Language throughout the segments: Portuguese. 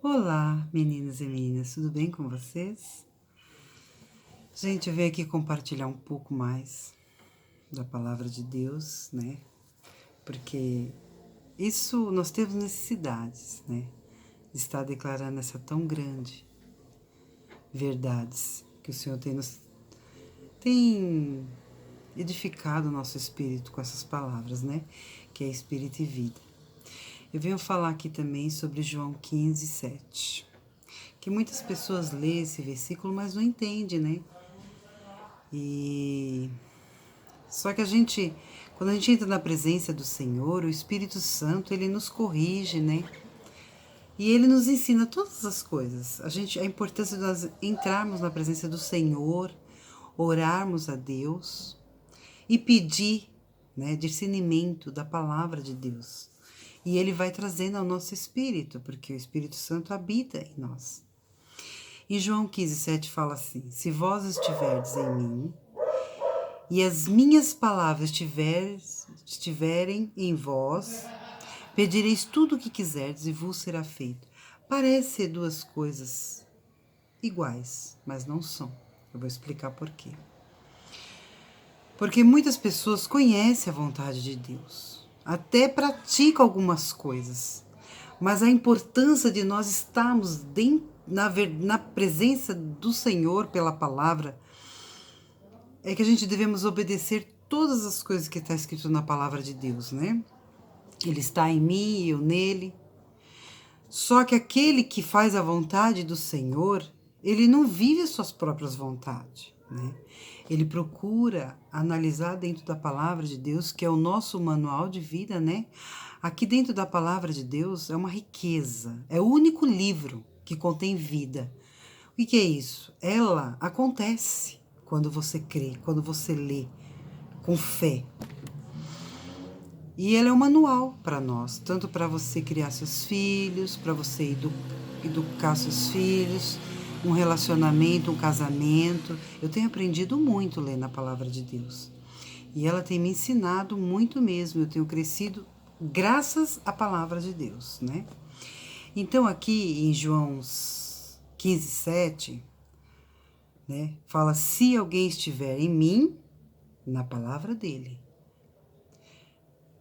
Olá, meninos e meninas, tudo bem com vocês? Gente, eu venho aqui compartilhar um pouco mais da palavra de Deus, né? Porque isso nós temos necessidades, né? De estar declarando essa tão grande verdades que o Senhor tem edificado o nosso espírito com essas palavras, né? Que é espírito e vida. Eu venho falar aqui também sobre João 15, 7. Que muitas pessoas lêem esse versículo, mas não entendem, né? E só que quando a gente entra na presença do Senhor, o Espírito Santo, ele nos corrige, né? E ele nos ensina todas as coisas. A importância de nós entrarmos na presença do Senhor, orarmos a Deus e pedir, né, discernimento da palavra de Deus. E ele vai trazendo ao nosso espírito, porque o Espírito Santo habita em nós. E João 15, 7 fala assim: se vós estiverdes em mim, e as minhas palavras estiverem em vós, pedireis tudo o que quiserdes e vos será feito. Parece ser duas coisas iguais, mas não são. Eu vou explicar por quê. Porque muitas pessoas conhecem a vontade de Deus, até praticam algumas coisas, mas a importância de nós estarmos na presença do Senhor pela palavra é que a gente devemos obedecer todas as coisas que está escrito na palavra de Deus, né? Ele está em mim e eu nele. Só que aquele que faz a vontade do Senhor, ele não vive as suas próprias vontades, né? Ele procura analisar dentro da palavra de Deus, que é o nosso manual de vida, né? Aqui dentro da palavra de Deus é uma riqueza, é o único livro que contém vida. O que é isso? Ela acontece quando você crê, quando você lê com fé. E ela é um manual para nós, tanto para você criar seus filhos, para você educar seus filhos, um relacionamento, um casamento. Eu tenho aprendido muito lendo a palavra de Deus. E ela tem me ensinado muito mesmo. Eu tenho crescido graças à palavra de Deus, né? Então aqui em João 15, 7, né, fala: se alguém estiver em mim, na palavra dele,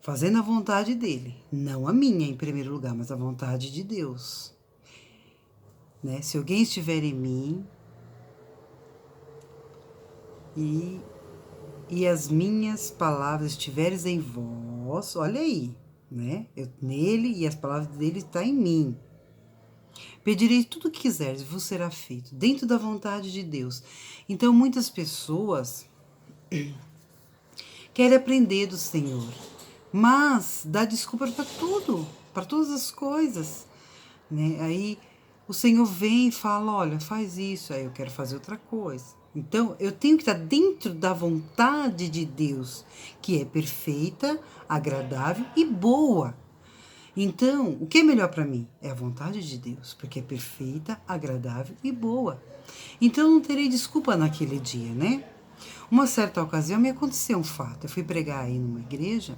fazendo a vontade dele, não a minha em primeiro lugar, mas a vontade de Deus, né? Se alguém estiver em mim e as minhas palavras estiverem em vós, olha aí, né? Eu nele e as palavras dele estão em mim. Pedirei tudo o que quiseres e vos será feito, dentro da vontade de Deus. Então, muitas pessoas querem aprender do Senhor, mas dá desculpa para tudo, para todas as coisas, né? Aí o Senhor vem e fala: olha, faz isso, aí eu quero fazer outra coisa. Então, eu tenho que estar dentro da vontade de Deus, que é perfeita, agradável e boa. Então, o que é melhor para mim? É a vontade de Deus, porque é perfeita, agradável e boa. Então, eu não terei desculpa naquele dia, né? Uma certa ocasião me aconteceu um fato. Eu fui pregar aí numa igreja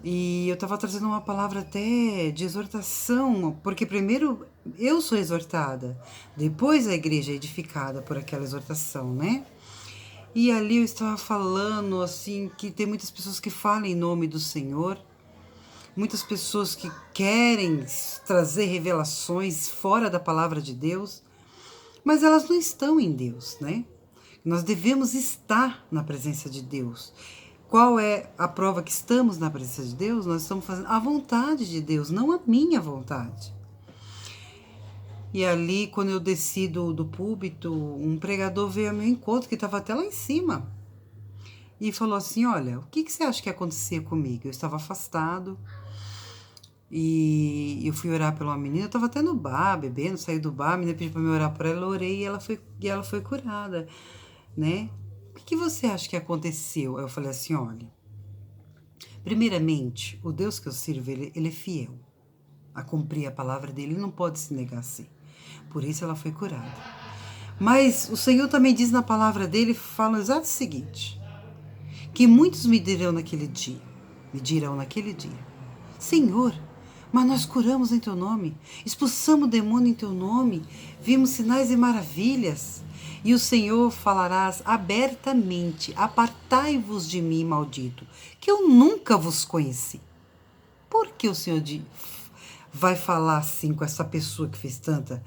e eu estava trazendo uma palavra até de exortação, porque primeiro eu sou exortada, depois a igreja é edificada por aquela exortação, né? E ali eu estava falando assim que tem muitas pessoas que falam em nome do Senhor, muitas pessoas que querem trazer revelações fora da palavra de Deus, mas elas não estão em Deus, né? Nós devemos estar na presença de Deus. Qual é a prova que estamos na presença de Deus? Nós estamos fazendo a vontade de Deus, não a minha vontade. E ali, quando eu desci do púlpito, um pregador veio ao meu encontro, que estava até lá em cima, e falou assim: olha, o que você acha que acontecia comigo? Eu estava afastado, e eu fui orar pela uma menina, eu estava até no bar, bebendo, saí do bar, a menina pediu para me orar por ela, eu orei e ela foi curada, né? O que você acha que aconteceu? Aí eu falei assim: olha, primeiramente, o Deus que eu sirvo, ele é fiel a cumprir a palavra dele, ele não pode se negar assim. Por isso ela foi curada. Mas o Senhor também diz na palavra dele, fala o exato seguinte: que muitos me dirão naquele dia, Senhor, Mas nós curamos em teu nome, expulsamos o demônio em teu nome, vimos sinais e maravilhas. E o Senhor falarás abertamente: apartai-vos de mim, maldito, que eu nunca vos conheci. Por que o Senhor vai falar assim com essa pessoa que fez tanta?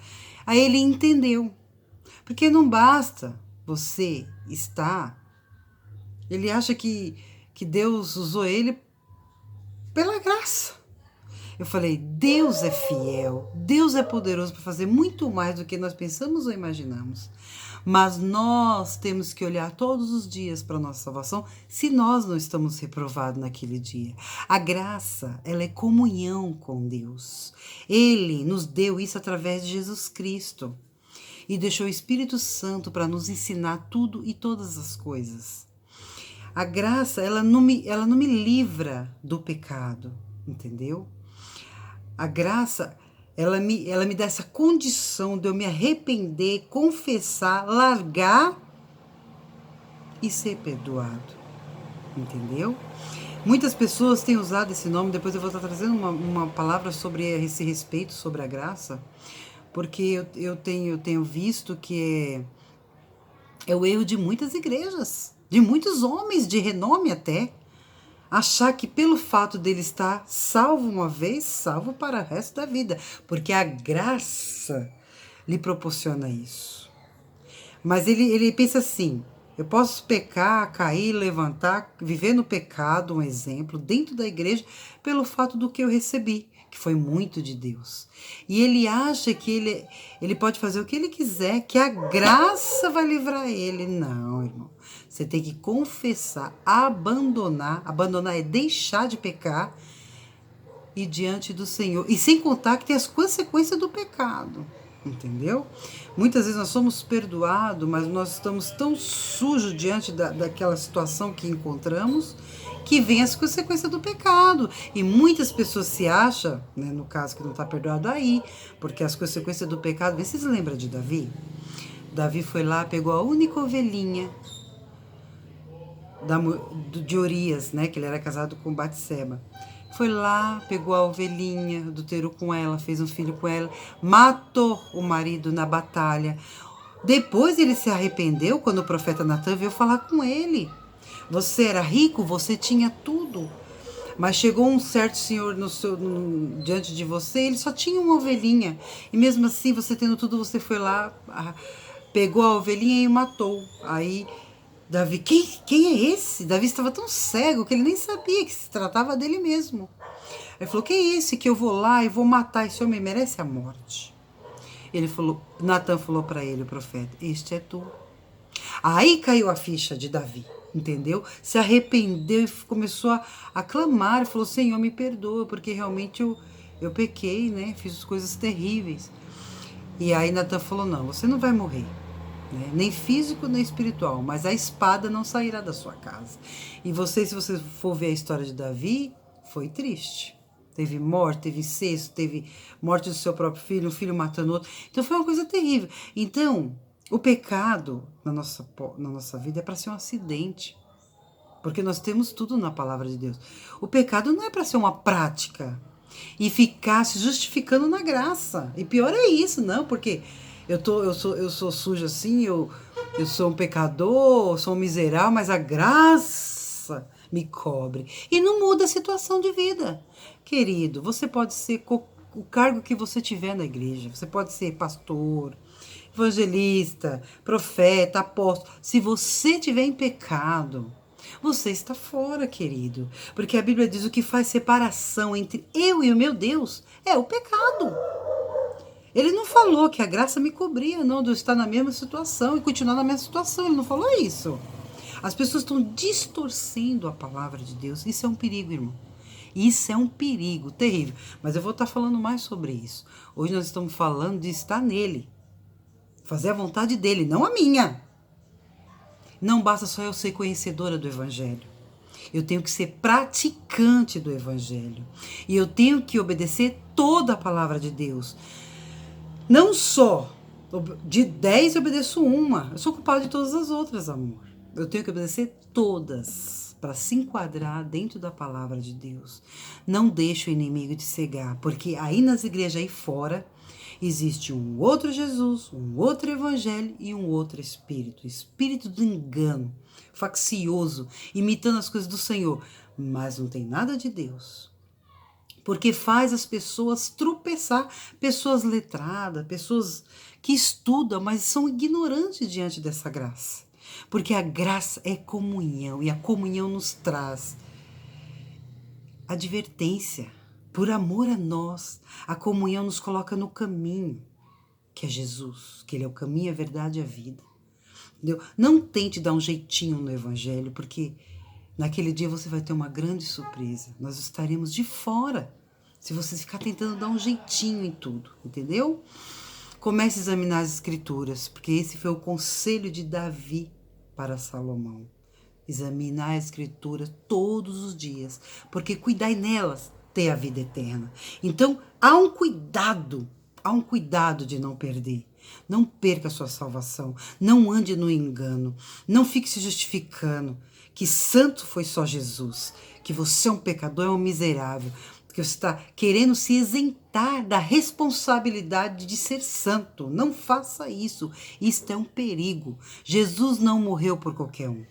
Aí ele entendeu. Porque não basta você estar. Ele acha que Deus usou ele pela graça. Eu falei, Deus é fiel, Deus é poderoso para fazer muito mais do que nós pensamos ou imaginamos. Mas nós temos que olhar todos os dias para a nossa salvação se nós não estamos reprovados naquele dia. A graça, ela é comunhão com Deus. Ele nos deu isso através de Jesus Cristo e deixou o Espírito Santo para nos ensinar tudo e todas as coisas. A graça, ela não me livra do pecado, entendeu? A graça, ela me dá essa condição de eu me arrepender, confessar, largar e ser perdoado, entendeu? Muitas pessoas têm usado esse nome, depois eu vou estar trazendo uma palavra sobre esse respeito, sobre a graça, porque eu tenho visto que é o erro de muitas igrejas, de muitos homens de renome até, achar que pelo fato dele estar salvo uma vez, salvo para o resto da vida, porque a graça lhe proporciona isso. Mas ele pensa assim, eu posso pecar, cair, levantar, viver no pecado, um exemplo, dentro da igreja, pelo fato do que eu recebi, que foi muito de Deus. E ele acha que ele pode fazer o que ele quiser, que a graça vai livrar ele. Não, irmão. Você tem que confessar, abandonar. Abandonar é deixar de pecar e diante do Senhor. E sem contar que tem as consequências do pecado. Entendeu? Muitas vezes nós somos perdoados, mas nós estamos tão sujos diante daquela situação que encontramos, que vem as consequências do pecado. E muitas pessoas se acham, né, no caso que não está perdoado aí, porque as consequências do pecado, vê se vocês lembram de Davi? Davi foi lá, pegou a única ovelhinha de Urias, né, que ele era casado com Batseba. Foi lá, pegou a ovelhinha, adulterou com ela, fez um filho com ela, matou o marido na batalha. Depois ele se arrependeu quando o profeta Natan veio falar com ele. Você era rico, você tinha tudo. Mas chegou um certo senhor diante de você, ele só tinha uma ovelhinha. E mesmo assim, você tendo tudo, você foi lá, pegou a ovelhinha e matou. Aí Davi, quem é esse? Davi estava tão cego que ele nem sabia que se tratava dele mesmo. Ele falou, quem é esse que eu vou lá e vou matar? Esse homem merece a morte. Ele falou, Natan falou para ele, o profeta, este é tu. Aí caiu a ficha de Davi, entendeu? Se arrependeu e começou a clamar, e falou, Senhor, me perdoa, porque realmente eu pequei, né? Fiz coisas terríveis. E aí Natan falou, não, você não vai morrer. Né? Nem físico, nem espiritual, mas a espada não sairá da sua casa. E você, se você for ver a história de Davi, foi triste. Teve morte, teve incesto, teve morte do seu próprio filho, um filho matando outro. Então foi uma coisa terrível. Então, o pecado na nossa vida é para ser um acidente. Porque nós temos tudo na palavra de Deus. O pecado não é para ser uma prática e ficar se justificando na graça. E pior é isso, não, porque eu sou sujo assim, eu sou um pecador, sou um miserável, mas a graça me cobre. E não muda a situação de vida. Querido, você pode ser o cargo que você tiver na igreja. Você pode ser pastor, evangelista, profeta, apóstolo. Se você tiver em pecado, você está fora, querido. Porque a Bíblia diz o que faz separação entre eu e o meu Deus é o pecado. Ele não falou que a graça me cobria, não, de eu estar na mesma situação e continuar na mesma situação. Ele não falou isso. As pessoas estão distorcendo a palavra de Deus. Isso é um perigo, irmão. Isso é um perigo terrível. Mas eu vou estar falando mais sobre isso. Hoje nós estamos falando de estar nele. Fazer a vontade dele, não a minha. Não basta só eu ser conhecedora do Evangelho. Eu tenho que ser praticante do Evangelho. E eu tenho que obedecer toda a palavra de Deus. Não só de 10 eu obedeço uma. Eu sou culpada de todas as outras, amor. Eu tenho que obedecer todas. para se enquadrar dentro da palavra de Deus. Não deixe o inimigo te cegar, porque aí nas igrejas aí fora existe um outro Jesus, um outro evangelho e um outro espírito. Espírito do engano, faccioso, imitando as coisas do Senhor, mas não tem nada de Deus. Porque faz as pessoas tropeçar, pessoas letradas, pessoas que estudam, mas são ignorantes diante dessa graça. Porque a graça é comunhão, e a comunhão nos traz advertência. Por amor a nós, a comunhão nos coloca no caminho, que é Jesus, que Ele é o caminho, a verdade e a vida. Entendeu? Não tente dar um jeitinho no evangelho, porque naquele dia você vai ter uma grande surpresa. Nós estaremos de fora, se você ficar tentando dar um jeitinho em tudo, entendeu? Comece a examinar as escrituras, porque esse foi o conselho de Davi para Salomão. Examinar a escritura todos os dias, porque cuidai nelas, ter a vida eterna. Então, há um cuidado de não perder. Não perca a sua salvação, não ande no engano, não fique se justificando que santo foi só Jesus, que você é um pecador, é um miserável, que você está querendo se isentar da responsabilidade de ser santo. Não faça isso, isto é um perigo. Jesus não morreu por qualquer um.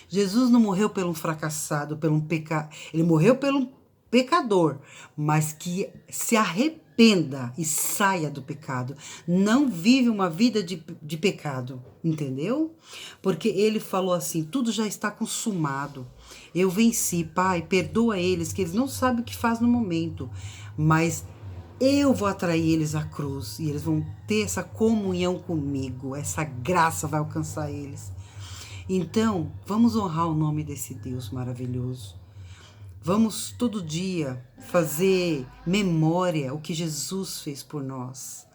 Jesus não morreu pelo um fracassado, pelo um pecado. Ele morreu pelo pecador, mas que se arrependa e saia do pecado. Não vive uma vida de pecado, entendeu? Porque ele falou assim, tudo já está consumado. Eu venci, Pai, perdoa eles, que eles não sabem o que faz no momento, mas eu vou atrair eles à cruz e eles vão ter essa comunhão comigo, essa graça vai alcançar eles. Então, vamos honrar o nome desse Deus maravilhoso. Vamos todo dia fazer memória o que Jesus fez por nós.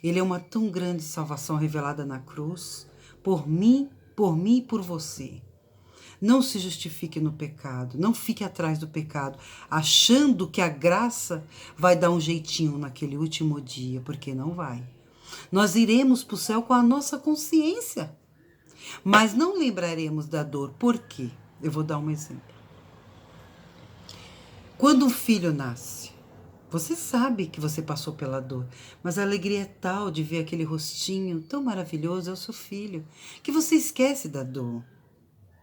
Ele é uma tão grande salvação revelada na cruz, por mim e por você. Não se justifique no pecado, não fique atrás do pecado, achando que a graça vai dar um jeitinho naquele último dia, porque não vai. Nós iremos para o céu com a nossa consciência, mas não lembraremos da dor. Por quê? Eu vou dar um exemplo. Quando um filho nasce, você sabe que você passou pela dor, mas a alegria é tal de ver aquele rostinho tão maravilhoso, é o seu filho, que você esquece da dor.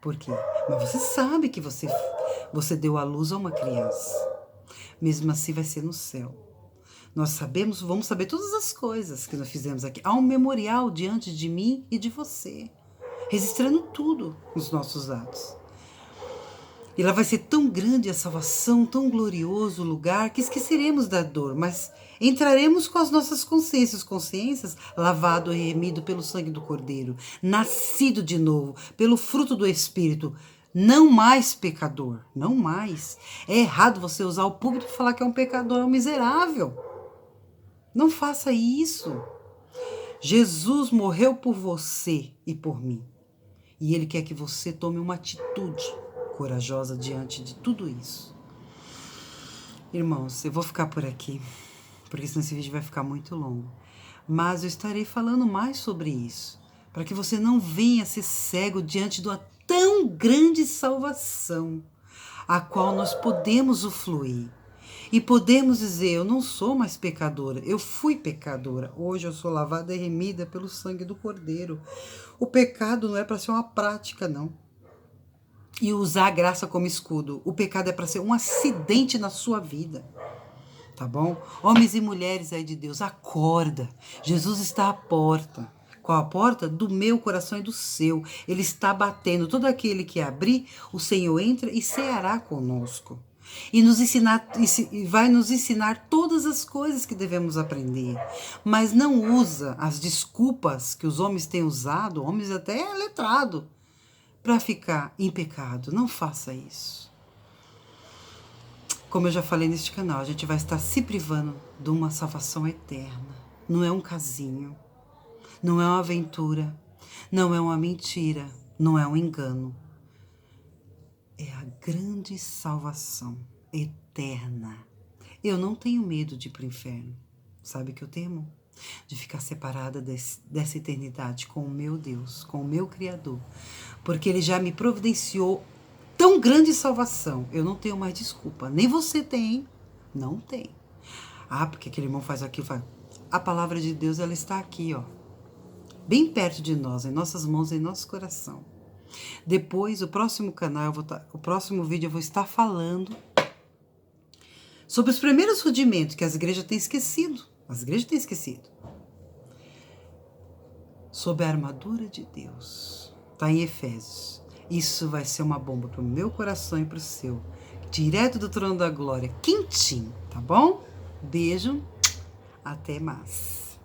Por quê? Mas você sabe que você deu à luz a uma criança. Mesmo assim vai ser no céu. Nós sabemos, vamos saber todas as coisas que nós fizemos aqui. Há um memorial diante de mim e de você, registrando tudo nos nossos atos. E lá vai ser tão grande a salvação, tão glorioso o lugar, que esqueceremos da dor, mas entraremos com as nossas consciências lavado e remido pelo sangue do Cordeiro, nascido de novo, pelo fruto do Espírito, não mais pecador, não mais. É errado você usar o público e falar que é um pecador, é um miserável. Não faça isso. Jesus morreu por você e por mim. E Ele quer que você tome uma atitude corajosa diante de tudo isso. Irmãos, eu vou ficar por aqui, porque senão esse vídeo vai ficar muito longo. Mas eu estarei falando mais sobre isso, para que você não venha ser cego diante de uma tão grande salvação, a qual nós podemos usufruir. E podemos dizer, eu não sou mais pecadora, eu fui pecadora. Hoje eu sou lavada e remida pelo sangue do Cordeiro. O pecado não é para ser uma prática, não. E usar a graça como escudo. O pecado é para ser um acidente na sua vida. Tá bom? Homens e mulheres aí de Deus, acorda. Jesus está à porta. Qual a porta? Do meu coração e do seu. Ele está batendo. Todo aquele que abrir, o Senhor entra e ceará conosco. E vai nos ensinar todas as coisas que devemos aprender. Mas não usa as desculpas que os homens têm usado, homens até letrados, para ficar em pecado. Não faça isso. Como eu já falei neste canal, a gente vai estar se privando de uma salvação eterna. Não é um casinho, não é uma aventura, não é uma mentira, não é um engano. É a grande salvação eterna. Eu não tenho medo de ir para o inferno. Sabe o que eu temo? De ficar separada dessa eternidade com o meu Deus, com o meu Criador. Porque Ele já me providenciou tão grande salvação, eu não tenho mais desculpa. Nem você tem, não tem. Ah, porque aquele irmão faz aquilo, faz... A palavra de Deus, ela está aqui, ó. Bem perto de nós, em nossas mãos, em nosso coração. Depois, o próximo canal, o próximo vídeo eu vou estar falando sobre os primeiros rudimentos que as igrejas têm esquecido. As igrejas têm esquecido. Sobre a armadura de Deus. Está em Efésios. Isso vai ser uma bomba para o meu coração e para o seu. Direto do trono da glória. Quentinho, tá bom? Beijo. Até mais.